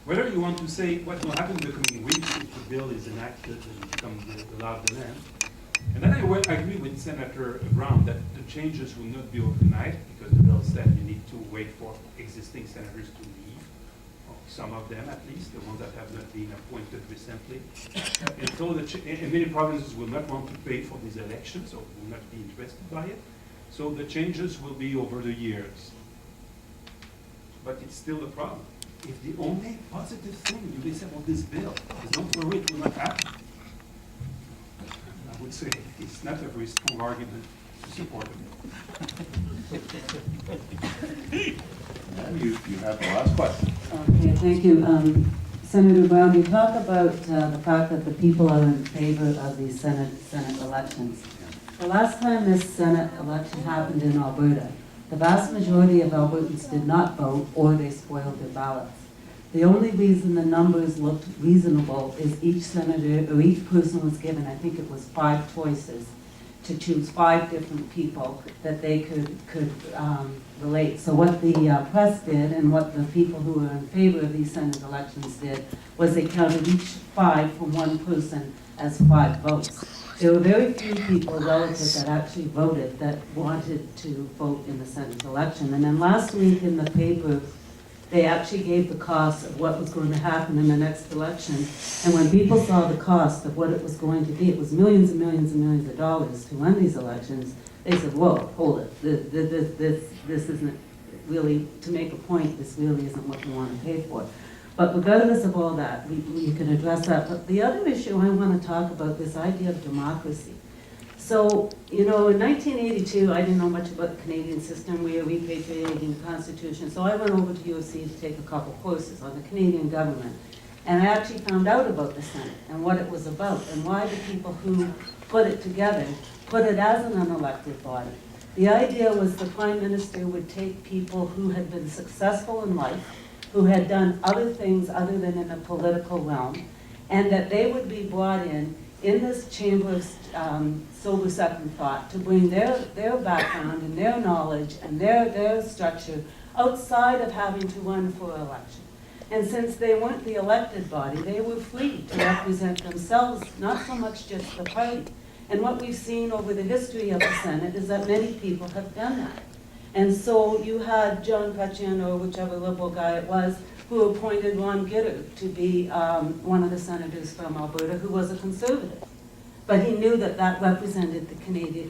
Whether you want to say what will happen in the coming weeks if the bill is enacted and becomes the law of the land. And then I agree with Senator Brown that the changes will not be overnight because the bill said you need to wait for existing senators to leave, or some of them at least, the ones that have not been appointed recently. And so and many provinces will not want to pay for these elections or will not be interested by it. So the changes will be over the years. But it's still a problem. If the only positive thing you listen about this bill is don't worry, it will not happen, I would say it's not a very strong argument to support the bill. You have the last question. Okay, thank you. Senator Brown, you talk about the fact that the people are in favor of these Senate elections. The last time this Senate election happened in Alberta, the vast majority of Albertans did not vote or they spoiled their ballots. The only reason the numbers looked reasonable is each senator or each person was given, I think it was 5 choices, to choose 5 different people that they could relate. So what the press did and what the people who were in favor of these Senate elections did was they counted each 5 from one person as 5 votes. There were very few people relative that actually voted that wanted to vote in the Senate election. And then last week in the paper, they actually gave the cost of what was going to happen in the next election. And when people saw the cost of what it was going to be, it was millions and millions and millions of dollars to run these elections, they said, whoa, hold it. This isn't really, to make a point, this really isn't what we want to pay for. But regardless of all that, we can address that. But the other issue I want to talk about, this idea of democracy. So, you know, in 1982, I didn't know much about the Canadian system. We were repatriating the Constitution. So I went over to U of C to take a couple courses on the Canadian government. And I actually found out about the Senate and what it was about and why the people who put it together put it as an unelected body. The idea was the Prime Minister would take people who had been successful in life, who had done other things other than in the political realm, and that they would be brought in this chamber of sober second thought to bring their background and their knowledge and their structure outside of having to run for election. And since they weren't the elected body, they were free to represent themselves, not so much just the party. And what we've seen over the history of the Senate is that many people have done that. And so you had John Cutchin, or whichever Liberal guy it was, who appointed Ron Gitter to be one of the senators from Alberta who was a conservative. But he knew that that represented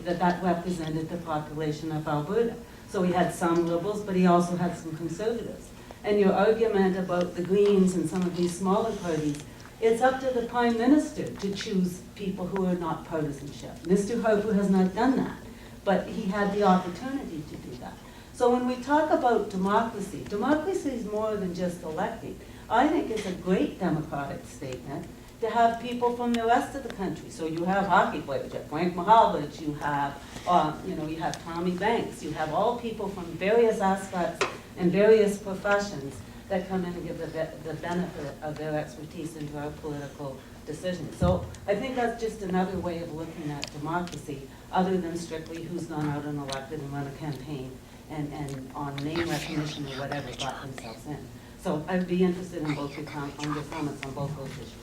that represented the population of Alberta. So he had some Liberals, but he also had some Conservatives. And your argument about the Greens and some of these smaller parties, it's up to the Prime Minister to choose people who are not partisanship. Mr. Harper has not done that, but he had the opportunity to do that. So when we talk about democracy, democracy is more than just electing. I think it's a great democratic statement to have people from the rest of the country. So you have hockey players, you have Frank Mahovlich, you have Tommy Banks, you have all people from various aspects and various professions that come in and give the benefit of their expertise into our political decisions. So I think that's just another way of looking at democracy, other than strictly who's gone out and elected and run a campaign and on name recognition or whatever got themselves in. So I'd be interested in both your comments on both those issues.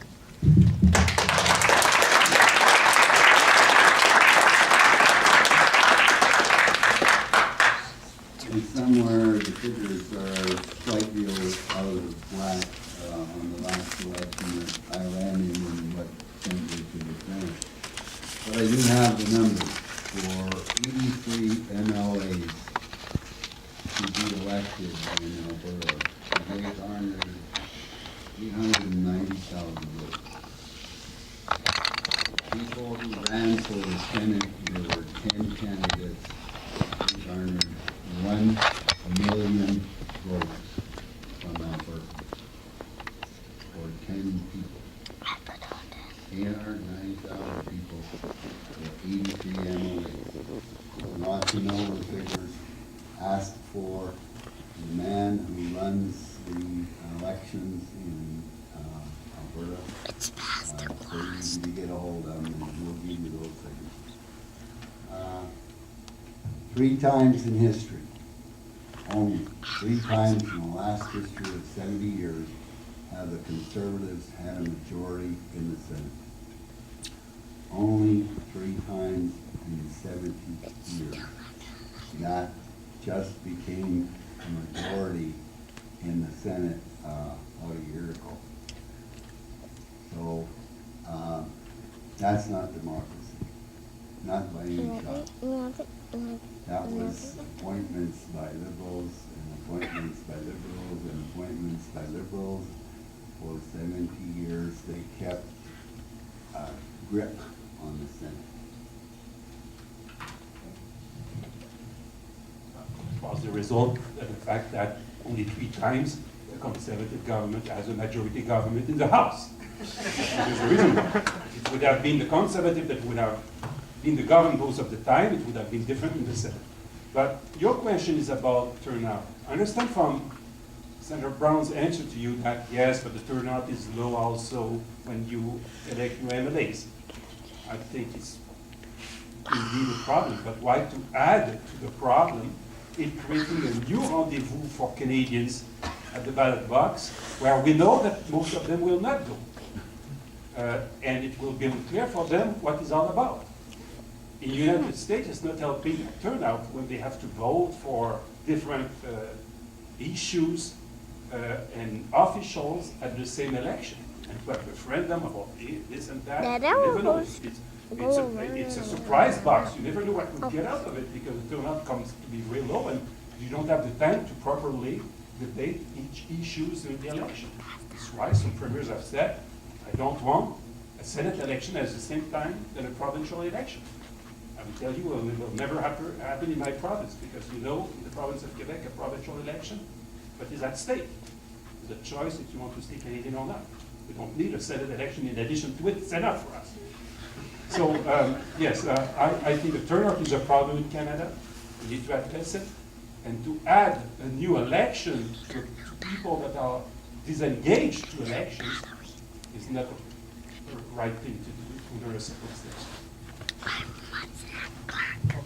Somewhere the figures are slightly out of whack on the last election that I ran in and what senator to defend. But I do have the numbers for 83 MLAs to be elected in Alberta. They garnered 390,000 votes. People who ran for the Senate, there were 10 candidates who garnered 1 million votes from Alberta for 10 people. 890,000 people for 83 MLAs. Not to know the figures asked for the man who runs the elections in Alberta. It's faster, so you get a hold of him and we'll give you those figures. 3 times in history, only 3 times in the last history of 70 years, have the Conservatives had a majority in the Senate. Only 3 times in 70 years. That just became a majority in the Senate about a year ago. So that's not democracy, not by any shot. That was appointments by Liberals and appointments by Liberals and appointments by Liberals. For 70 years, they kept a grip on the Senate. Was the result of the fact that only 3 times the Conservative government has a majority government in the House. There's a reason why. It would have been the Conservative that would have been the government most of the time, it would have been different in the Senate. But your question is about turnout. I understand from Senator Brown's answer to you that yes, but the turnout is low also when you elect new MLAs. I think it's indeed a problem, but why to add to the problem in creating a new rendezvous for Canadians at the ballot box, where we know that most of them will not go. And it will be unclear for them what it's all about. In the United States, it's not helping turnout when they have to vote for different issues and officials at the same election, and to have referendum about this and that. You never know. It's a surprise box. You never know what will get out of it because the turnout comes to be real low, and you don't have the time to properly debate each issues during the election. That's why some premiers have said, I don't want a Senate election at the same time than a provincial election. I will tell you, it will never happen in my province, because you know, in the province of Quebec, a provincial election, what is at stake? It's a choice if you want to stay Canadian or not. We don't need a Senate election in addition to it. It's enough for us. So, yes, I think the turnout is a problem in Canada. We need to address it. And to add a new election to people that are disengaged to elections is not the right thing to do under a circumstance.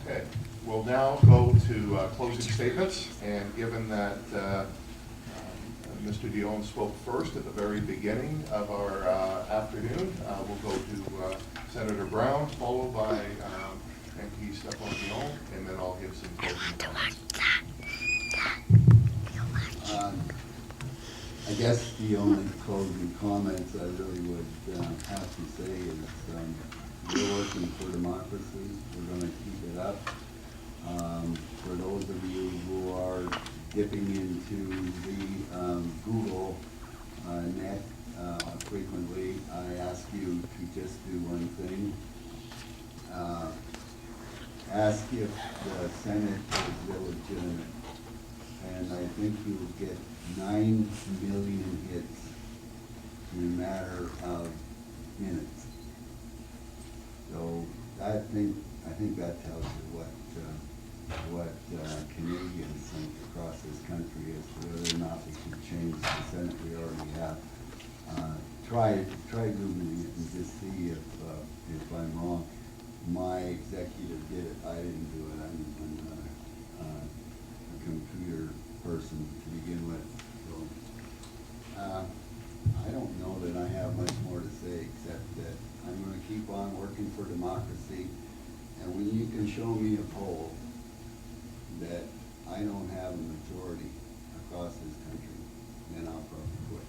Okay, we'll now go to closing statements, and given that Mr. Dion spoke first at the very beginning of our afternoon, we'll go to Senator Brown, followed by MP Stephane Dion, and then I'll give some closing comments. I guess the only closing comments I really would have to say is we're working for democracy. We're going to keep it up. For those of you who are dipping into the Google net frequently, I ask you to just do one thing. Ask if the Senate is illegitimate. And I think you'll get 9 million hits in a matter of minutes. So I think that tells you what Canadians think across this country as to whether or not we can change the Senate we already have. Try Googling it and just see if I'm wrong. My executive did it. I didn't do it. I'm a computer person to begin with. So I don't know that I have much more to say except that I'm going to keep on working for democracy. And when you can show me a poll that I don't have a majority across this country, then I'll probably quit.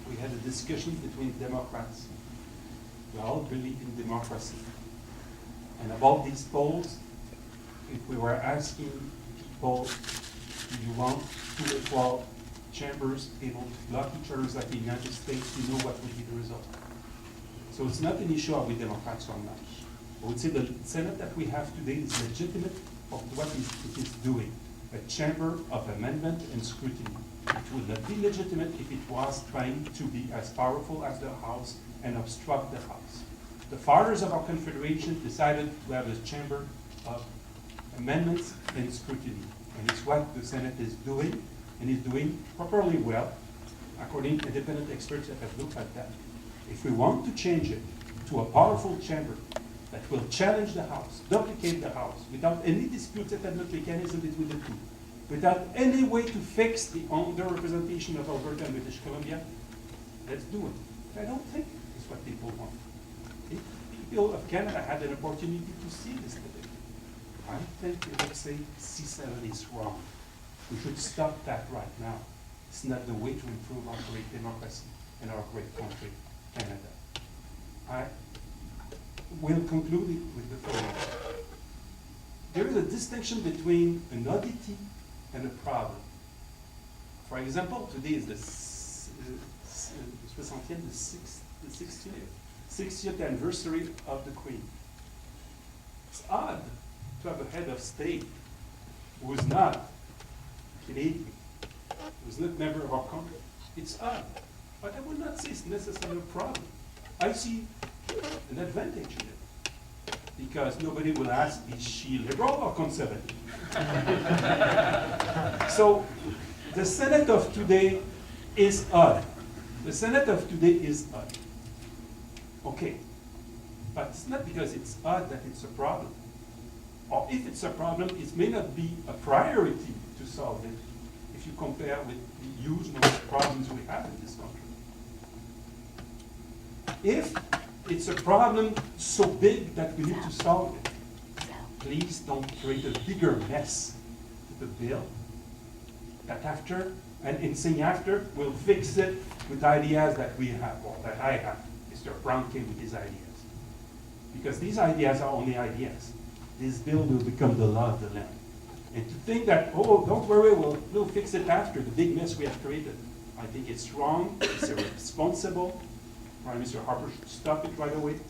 We had a discussion between Democrats. We all believe in democracy. And about these polls, if we were asking people, do you want 2 equal chambers able to block each other like the United States, you know what would be the result. So it's not an issue of we Democrats or not. I would say the Senate that we have today is legitimate for what it is doing. A chamber of amendment and scrutiny. It would not be legitimate if it was trying to be as powerful as the House and obstruct the House. The fathers of our Confederation decided to have a chamber of amendments and scrutiny. And it's what the Senate is doing, and is doing properly well, according to independent experts that have looked at that. If we want to change it to a powerful chamber that will challenge the House, duplicate the House, without any dispute settlement mechanism between the two, without any way to fix the underrepresentation of Alberta and British Columbia, let's do it. I don't think it's what people want. If people of Canada had an opportunity to see this debate, I think they would say C-7 is wrong. We should stop that right now. It's not the way to improve our great democracy in our great country, Canada. I will conclude it with the following. There is a distinction between an oddity and a problem. For example, today is the 60th anniversary of the Queen. It's odd to have a head of state who is not Canadian, who is not a member of our country. It's odd, but I would not say it's necessarily a problem. I see an advantage in it, because nobody will ask, is she liberal or conservative? So the Senate of today is odd. The Senate of today is odd. Okay, but it's not because it's odd that it's a problem. Or if it's a problem, it may not be a priority to solve it if you compare with the huge number of problems we have in this country. If it's a problem so big that we need to solve it, please don't create a bigger mess with the bill that after, and in saying after, we'll fix it with ideas that we have, or that I have. Mr. Brown came with his ideas. Because these ideas are only ideas. This bill will become the law of the land. And to think that, oh, don't worry, we'll fix it after the big mess we have created, I think it's wrong, it's irresponsible. Prime Minister Harper should stop it right away.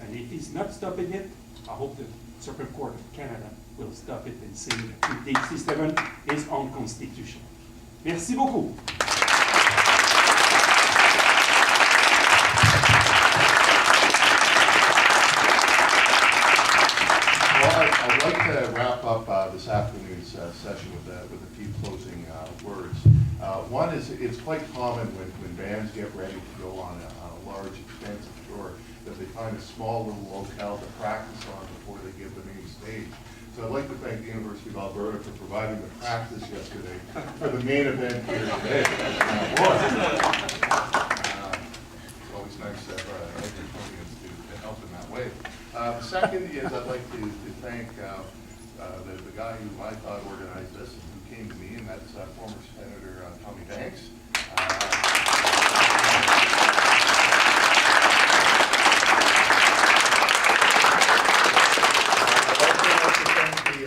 And if he's not stopping it, I hope the Supreme Court of Canada will stop it and say that the C-7 is unconstitutional. Merci beaucoup. Well, I'd like to wrap up this afternoon's session with a few closing words. One is, it's quite common when bands get ready to go on a large, expensive tour, that they find a small little locale to practice on before they give the main stage. So I'd like to thank the University of Alberta for providing the practice yesterday for the main event here today. It's always nice to have Edmontonians to help in that way. The second is I'd like to thank the guy who I thought organized this and who came to me, and that's former Senator Tommy Banks.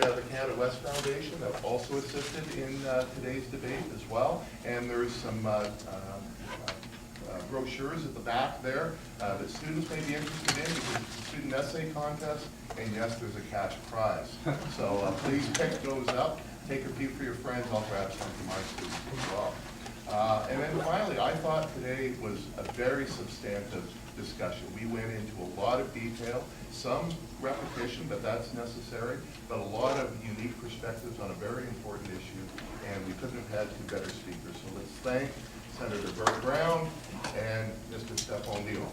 The Canada West Foundation that also assisted in today's debate as well. And there's some brochures at the back there that students may be interested in, because it's a student essay contest, and yes, there's a cash prize. So please pick those up, take a few for your friends. I'll grab some for my students as well. And then finally, I thought today was a very substantive discussion. We went into a lot of detail, some repetition, but that's necessary, but a lot of unique perspectives on a very important issue, and we couldn't have had two better speakers. So let's thank Senator Bert Brown and Mr. Stephane Dion.